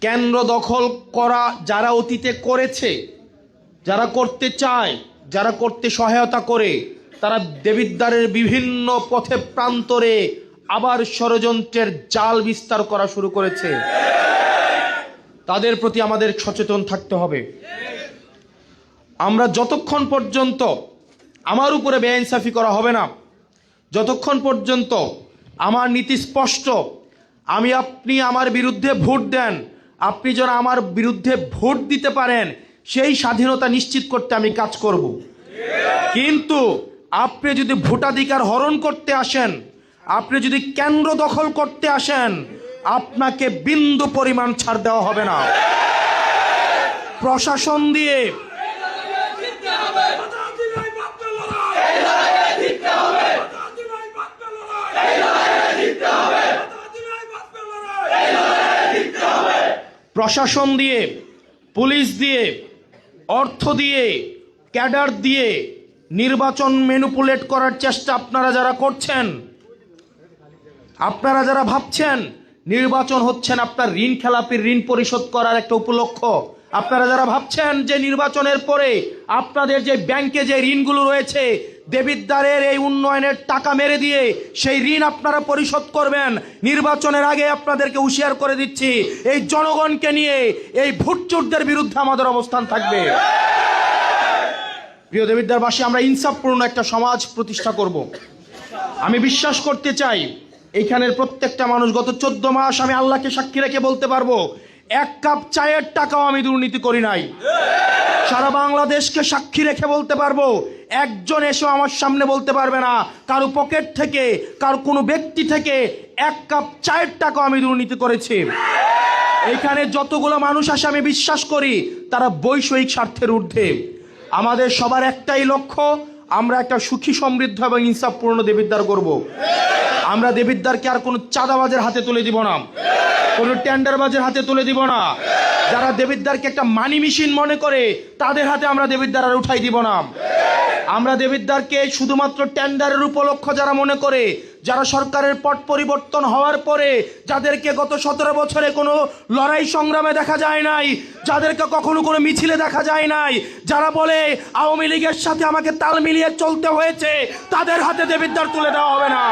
কেন্দ্র দখল করা যারা অতীতে করেছে, যারা করতে চায়, যারা করতে সহায়তা করে, তারা দেবিদ্বারের বিভিন্ন পথে প্রান্তরে আবার ষড়যন্ত্রের জাল বিস্তার করা শুরু করেছে। তাদের প্রতি আমাদের সচেতন থাকতে হবে। আমরা যতক্ষণ পর্যন্ত আমার উপরে বেইনসাফি করা হবে না, যতক্ষণ পর্যন্ত আমার নীতি স্পষ্ট, আপনি আমার বিরুদ্ধে ভোট দেন, আপনি যেন আমার বিরুদ্ধে ভোট দিতে পারেন সেই স্বাধীনতা নিশ্চিত করতে আমি কাজ করব। কিন্তু আপনি যদি ভোটাধিকার হরণ করতে আসেন, আপনি যদি কেন্দ্র দখল করতে আসেন, আপনাকে বিন্দু পরিমাণ ছাড় দেওয়া হবে না। প্রশাসন দিয়ে প্রশাসন দিয়ে, পুলিশ দিয়ে, অর্থ দিয়ে, ক্যাডার দিয়ে নির্বাচন ম্যানিপুলেট করার চেষ্টা আপনারা যারা করছেন, আপনারা যারা ভাবছেন নির্বাচন হচ্ছেন আপনার ঋণ খেলাপির ঋণ পরিশোধ করার একটা উপলক্ষ, আপনারা যারা ভাবছেন যে নির্বাচনের পরে আপনাদের যে ব্যাংকে যে ঋণগুলো রয়েছে দেবিদ্বারের এই উন্নয়নের টাকা মেরে দিয়ে সেই ঋণ আপনারা পরিশোধ করবেন, নির্বাচনের আগে আপনাদেরকে হুঁশিয়ার করে দিচ্ছি, এই জনগণকে নিয়ে এই ভোটচোরদের বিরুদ্ধে আমাদের অবস্থান থাকবে। প্রিয় দেবিদ্বারবাসী, আমরা ইনসাফপূর্ণ একটা সমাজ প্রতিষ্ঠা করব। আমি বিশ্বাস করতে চাই এইখানের প্রত্যেকটা মানুষ গত 14 মাস আমি আল্লাহকে সাক্ষী রেখে বলতে পারবো, এক কাপ চায়ের টাকাও আমি দুর্নীতি করি নাই। সারা বাংলাদেশকে সাক্ষী রেখে বলতে পারবো, একজন এসে আমার সামনে বলতে পারবে না কারো পকেট থেকে, কারো কোনো ব্যক্তি থেকে এক কাপ চায়ের টাকাও আমি দুর্নীতি করেছি। এখানে যতগুলো মানুষ আসে আমি বিশ্বাস করি তারা বৈষয়িক স্বার্থের ঊর্ধ্বে। আমাদের সবার একটাই লক্ষ্য, আমরা একটা সুখী সমৃদ্ধ এবং ইনসাফপূর্ণ দেবিদ্বার করব। আমরা দেবিদ্বারকে আর কোনো চাঁদাবাজের হাতে তুলে দিব না, কোনো টেন্ডারবাজের হাতে তুলে দিব না। যারা দেবিদ্বারকে একটা মানি মেশিন মনে করে তাদের হাতে আমরা দেবিদ্বার আর উঠাই দিব না। আমরা দেবিদ্বারকে শুধুমাত্র টেন্ডারের উপলক্ষ যারা মনে করে, যারা সরকারের পট পরিবর্তন হওয়ার পরে যাদেরকে গত 17 বছরে কোনো লড়াই সংগ্রামে দেখা যায় নাই, যাদেরকে কখনো কোনো মিছিলে দেখা যায় নাই, যারা বলে আওয়ামী লীগের সাথে আমাকে তাল মিলিয়ে চলতে হয়েছে, তাদের হাতে দেবিদ্বার তুলে দেওয়া হবে না।